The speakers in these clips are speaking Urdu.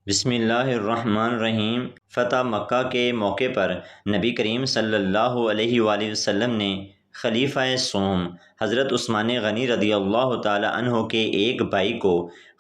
بسم اللہ الرحمن الرحیم۔ فتح مکہ کے موقع پر نبی کریم صلی اللہ علیہ وآلہ وسلم نے خلیفہ سوم حضرت عثمان غنی رضی اللہ تعالی عنہ کے ایک بھائی کو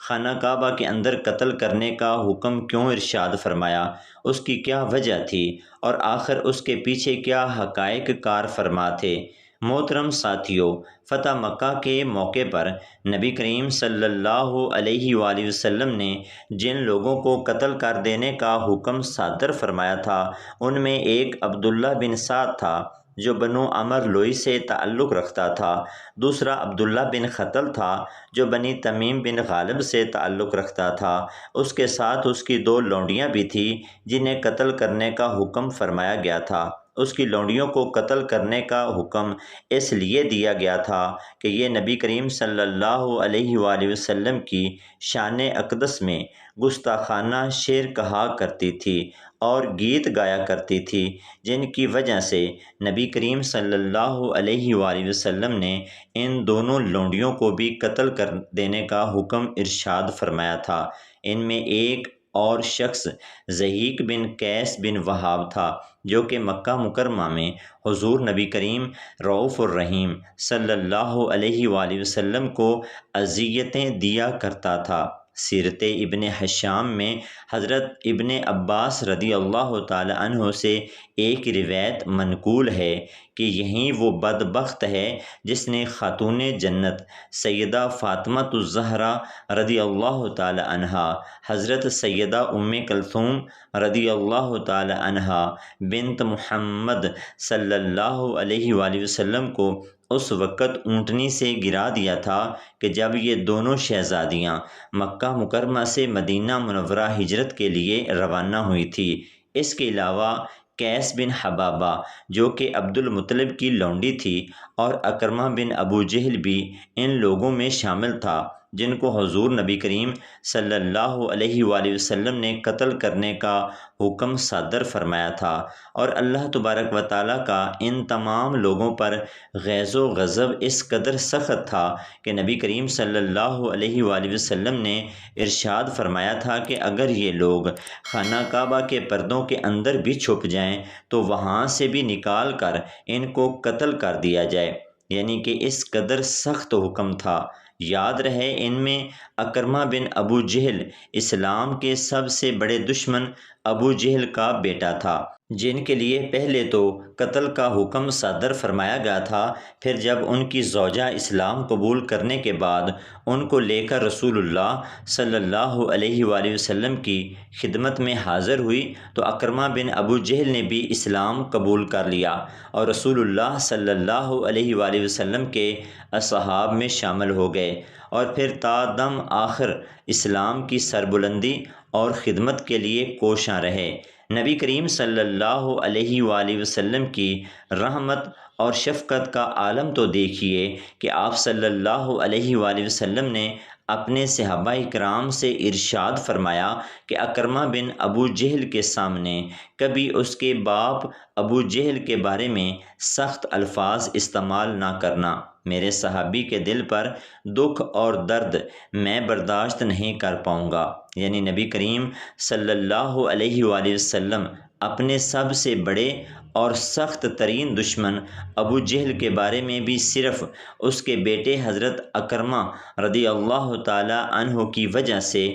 خانہ کعبہ کے اندر قتل کرنے کا حکم کیوں ارشاد فرمایا، اس کی کیا وجہ تھی اور آخر اس کے پیچھے کیا حقائق کار فرما تھے؟ محترم ساتھیو، فتح مکہ کے موقع پر نبی کریم صلی اللہ علیہ وآلہ وسلم نے جن لوگوں کو قتل کر دینے کا حکم صادر فرمایا تھا ان میں ایک عبداللہ بن سعد تھا جو بنو عمر لوئی سے تعلق رکھتا تھا، دوسرا عبداللہ بن خطل تھا جو بنی تمیم بن غالب سے تعلق رکھتا تھا، اس کے ساتھ اس کی دو لونڈیاں بھی تھیں جنہیں قتل کرنے کا حکم فرمایا گیا تھا۔ اس کی لونڈیوں کو قتل کرنے کا حکم اس لیے دیا گیا تھا کہ یہ نبی کریم صلی اللہ علیہ وآلہ وسلم کی شان اقدس میں گستاخانہ شعر کہا کرتی تھی اور گیت گایا کرتی تھی، جن کی وجہ سے نبی کریم صلی اللہ علیہ وآلہ وسلم نے ان دونوں لونڈیوں کو بھی قتل کر دینے کا حکم ارشاد فرمایا تھا۔ ان میں ایک اور شخص ضحیک بن قیس بن وہاب تھا جو کہ مکہ مکرمہ میں حضور نبی کریم رؤوف الرحیم صلی اللہ علیہ وآلہ وسلم کو اذیتیں دیا کرتا تھا۔ سیرت ابن حشام میں حضرت ابن عباس رضی اللہ تعالی عنہ سے ایک روایت منقول ہے کہ یہی وہ بدبخت ہے جس نے خاتون جنت سیدہ فاطمہ الزہرا رضی اللہ تعالی عنہا، حضرت سیدہ ام کلثوم رضی اللہ تعالی عنہا بنت محمد صلی اللہ علیہ وآلہ وسلم کو اس وقت اونٹنی سے گرا دیا تھا کہ جب یہ دونوں شہزادیاں مکہ مکرمہ سے مدینہ منورہ ہجرت کے لیے روانہ ہوئی تھی۔ اس کے علاوہ قیس بن حبابہ جو کہ عبد المطلب کی لونڈی تھی اور اکرمہ بن ابو جہل بھی ان لوگوں میں شامل تھا جن کو حضور نبی کریم صلی اللہ علیہ وآلہ وسلم نے قتل کرنے کا حکم صادر فرمایا تھا، اور اللہ تبارک و تعالیٰ کا ان تمام لوگوں پر غیظ و غضب اس قدر سخت تھا کہ نبی کریم صلی اللہ علیہ وآلہ وسلم نے ارشاد فرمایا تھا کہ اگر یہ لوگ خانہ کعبہ کے پردوں کے اندر بھی چھپ جائیں تو وہاں سے بھی نکال کر ان کو قتل کر دیا جائے، یعنی کہ اس قدر سخت حکم تھا۔ یاد رہے ان میں اکرمہ بن ابو جہل اسلام کے سب سے بڑے دشمن ابو جہل کا بیٹا تھا، جن کے لیے پہلے تو قتل کا حکم صادر فرمایا گیا تھا، پھر جب ان کی زوجہ اسلام قبول کرنے کے بعد ان کو لے کر رسول اللہ صلی اللہ علیہ وآلہ وسلم کی خدمت میں حاضر ہوئی تو اکرمہ بن ابو جہل نے بھی اسلام قبول کر لیا اور رسول اللہ صلی اللہ علیہ وآلہ وسلم کے اصحاب میں شامل ہو گئے، اور پھر تا دم آخر اسلام کی سربلندی اور خدمت کے لیے کوشاں رہے۔ نبی کریم صلی اللہ علیہ وآلہ وسلم کی رحمت اور شفقت کا عالم تو دیکھیے کہ آپ صلی اللہ علیہ وآلہ وسلم نے اپنے صحابہ کرام سے ارشاد فرمایا کہ اکرمہ بن ابو جہل کے سامنے کبھی اس کے باپ ابو جہل کے بارے میں سخت الفاظ استعمال نہ کرنا، میرے صحابی کے دل پر دکھ اور درد میں برداشت نہیں کر پاؤں گا۔ یعنی نبی کریم صلی اللہ علیہ وآلہ وسلم اپنے سب سے بڑے اور سخت ترین دشمن ابو جہل کے بارے میں بھی صرف اس کے بیٹے حضرت اکرمہ رضی اللہ تعالی عنہ کی وجہ سے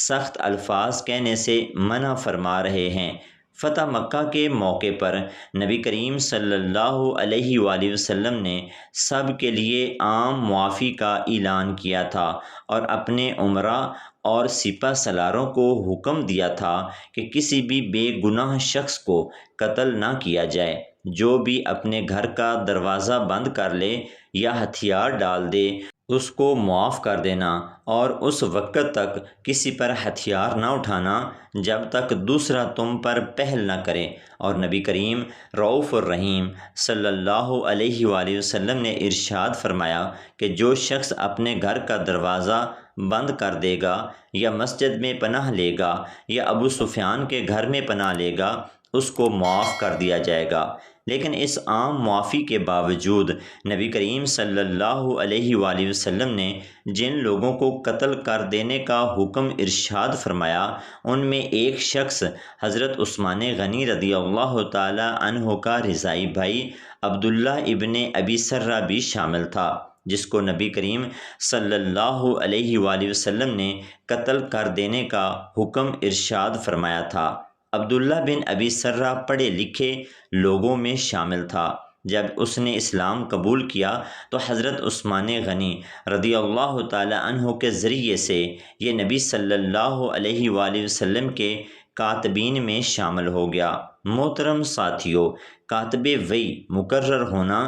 سخت الفاظ کہنے سے منع فرما رہے ہیں۔ فتح مکہ کے موقع پر نبی کریم صلی اللہ علیہ وآلہ وسلم نے سب کے لیے عام معافی کا اعلان کیا تھا اور اپنے امراء اور سپہ سالاروں کو حکم دیا تھا کہ کسی بھی بے گناہ شخص کو قتل نہ کیا جائے۔ جو بھی اپنے گھر کا دروازہ بند کر لے یا ہتھیار ڈال دے اس کو معاف کر دینا، اور اس وقت تک کسی پر ہتھیار نہ اٹھانا جب تک دوسرا تم پر پہل نہ کرے۔ اور نبی کریم رؤوف الرحیم صلی اللہ علیہ وآلہ وسلم نے ارشاد فرمایا کہ جو شخص اپنے گھر کا دروازہ بند کر دے گا یا مسجد میں پناہ لے گا یا ابو سفیان کے گھر میں پناہ لے گا اس کو معاف کر دیا جائے گا۔ لیکن اس عام معافی کے باوجود نبی کریم صلی اللہ علیہ وآلہ وسلم نے جن لوگوں کو قتل کر دینے کا حکم ارشاد فرمایا ان میں ایک شخص حضرت عثمان غنی رضی اللہ تعالی عنہ کا رضائی بھائی عبداللہ ابن ابی سرہ بھی شامل تھا، جس کو نبی کریم صلی اللہ علیہ وآلہ وسلم نے قتل کر دینے کا حکم ارشاد فرمایا تھا۔ عبداللہ بن ابی سرہ پڑھے لکھے لوگوں میں شامل تھا۔ جب اس نے اسلام قبول کیا تو حضرت عثمان غنی رضی اللہ تعالی عنہ کے ذریعے سے یہ نبی صلی اللہ علیہ وآلہ وسلم کے کاتبین میں شامل ہو گیا۔ محترم ساتھیو، کاتب وحی مقرر ہونا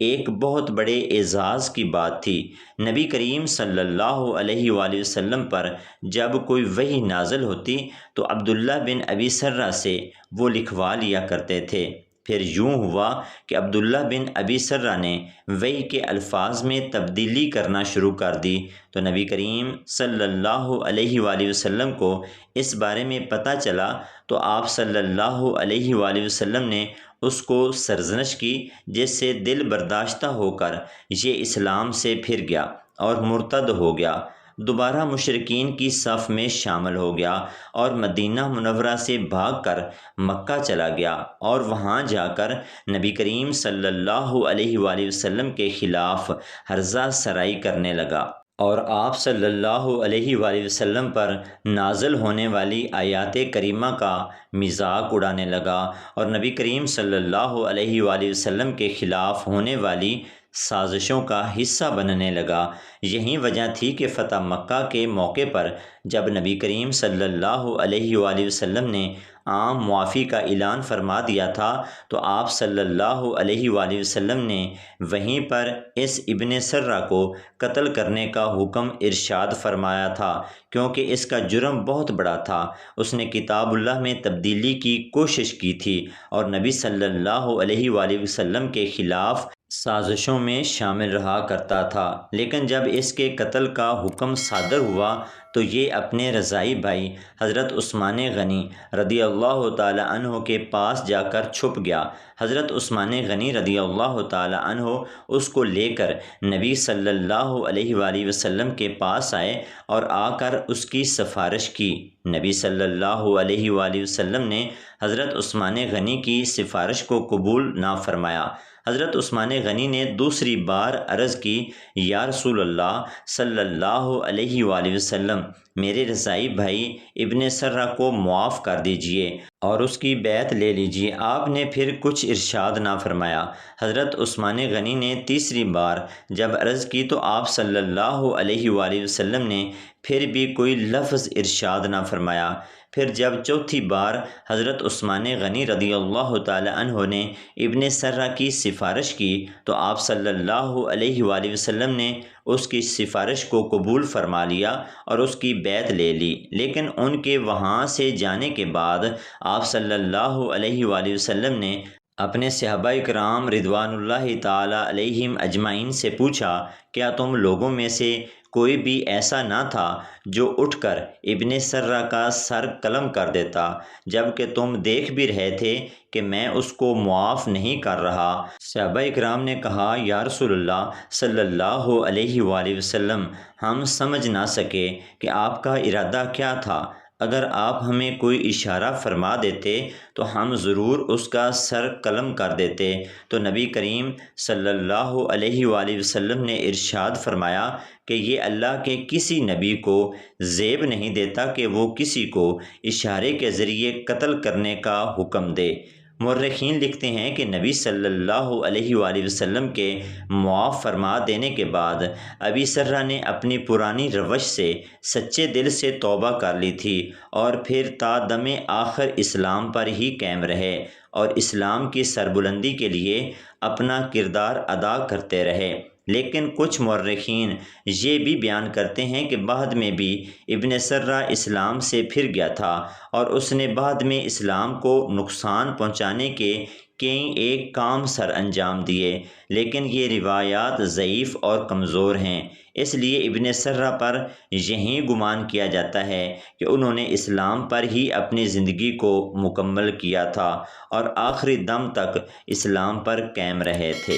ایک بہت بڑے اعزاز کی بات تھی۔ نبی کریم صلی اللہ علیہ وآلہ وسلم پر جب کوئی وحی نازل ہوتی تو عبداللہ بن ابی سرہ سے وہ لکھوا لیا کرتے تھے۔ پھر یوں ہوا کہ عبداللہ بن ابی سرہ نے وحی کے الفاظ میں تبدیلی کرنا شروع کر دی تو نبی کریم صلی اللہ علیہ وآلہ وسلم کو اس بارے میں پتہ چلا تو آپ صلی اللہ علیہ وآلہ وسلم نے اس کو سرزنش کی، جس سے دل برداشتہ ہو کر یہ اسلام سے پھر گیا اور مرتد ہو گیا، دوبارہ مشرکین کی صف میں شامل ہو گیا اور مدینہ منورہ سے بھاگ کر مکہ چلا گیا اور وہاں جا کر نبی کریم صلی اللہ علیہ وآلہ وسلم کے خلاف ہرزہ سرائی کرنے لگا اور آپ صلی اللہ علیہ وآلہ وسلم پر نازل ہونے والی آیات کریمہ کا مذاق اڑانے لگا اور نبی کریم صلی اللہ علیہ وآلہ وسلم کے خلاف ہونے والی سازشوں کا حصہ بننے لگا۔ یہی وجہ تھی کہ فتح مکہ کے موقع پر جب نبی کریم صلی اللہ علیہ وآلہ وسلم نے عام معافی کا اعلان فرما دیا تھا تو آپ صلی اللہ علیہ وآلہ وسلم نے وہیں پر اس ابن سرہ کو قتل کرنے کا حکم ارشاد فرمایا تھا، کیونکہ اس کا جرم بہت بڑا تھا۔ اس نے کتاب اللہ میں تبدیلی کی کوشش کی تھی اور نبی صلی اللہ علیہ وآلہ وسلم کے خلاف سازشوں میں شامل رہا کرتا تھا، لیکن جب اس کے قتل کا حکم صادر ہوا تو یہ اپنے رضائی بھائی حضرت عثمان غنی رضی اللہ تعالی عنہ کے پاس جا کر چھپ گیا۔ حضرت عثمان غنی رضی اللہ تعالی عنہ اس کو لے کر نبی صلی اللہ علیہ وآلہ وسلم کے پاس آئے اور آ کر اس کی سفارش کی۔ نبی صلی اللہ علیہ وآلہ وسلم نے حضرت عثمان غنی کی سفارش کو قبول نہ فرمایا۔ حضرت عثمان غنی نے دوسری بار عرض کی، یا رسول اللہ صلی اللہ علیہ وآلہ وسلم، میرے رضائی بھائی ابن سرہ کو معاف کر دیجئے اور اس کی بیعت لے لیجئے۔ آپ نے پھر کچھ ارشاد نہ فرمایا۔ حضرت عثمان غنی نے تیسری بار جب عرض کی تو آپ صلی اللہ علیہ وآلہ وسلم نے پھر بھی کوئی لفظ ارشاد نہ فرمایا۔ پھر جب چوتھی بار حضرت عثمان غنی رضی اللہ تعالی عنہ نے ابن سرہ کی سفارش کی تو آپ صلی اللہ علیہ وآلہ وسلم نے اس کی سفارش کو قبول فرما لیا اور اس کی بیعت لے لی، لیکن ان کے وہاں سے جانے کے بعد آپ صلی اللہ علیہ وآلہ وسلم نے اپنے صحابہ کرام رضوان اللہ تعالی علیہم اجمعین سے پوچھا، کیا تم لوگوں میں سے کوئی بھی ایسا نہ تھا جو اٹھ کر ابن سرہ کا سر قلم کر دیتا، جبکہ تم دیکھ بھی رہے تھے کہ میں اس کو معاف نہیں کر رہا؟ صحابہ اکرام نے کہا، یا رسول اللہ صلی اللہ علیہ وآلہ وسلم، ہم سمجھ نہ سکے کہ آپ کا ارادہ کیا تھا۔ اگر آپ ہمیں کوئی اشارہ فرما دیتے تو ہم ضرور اس کا سر قلم کر دیتے۔ تو نبی کریم صلی اللہ علیہ وآلہ وسلم نے ارشاد فرمایا کہ یہ اللہ کے کسی نبی کو زیب نہیں دیتا کہ وہ کسی کو اشارے کے ذریعے قتل کرنے کا حکم دے۔ مورخین لکھتے ہیں کہ نبی صلی اللہ علیہ وآلہ وسلم کے معاف فرما دینے کے بعد ابی سرہ نے اپنی پرانی روش سے سچے دل سے توبہ کر لی تھی اور پھر تا دم آخر اسلام پر ہی قائم رہے اور اسلام کی سربلندی کے لیے اپنا کردار ادا کرتے رہے۔ لیکن کچھ مورخین یہ بھی بیان کرتے ہیں کہ بعد میں بھی ابن سرہ اسلام سے پھر گیا تھا اور اس نے بعد میں اسلام کو نقصان پہنچانے کے کئی ایک کام سر انجام دیے، لیکن یہ روایات ضعیف اور کمزور ہیں، اس لیے ابن سرہ پر یہی گمان کیا جاتا ہے کہ انہوں نے اسلام پر ہی اپنی زندگی کو مکمل کیا تھا اور آخری دم تک اسلام پر قائم رہے تھے۔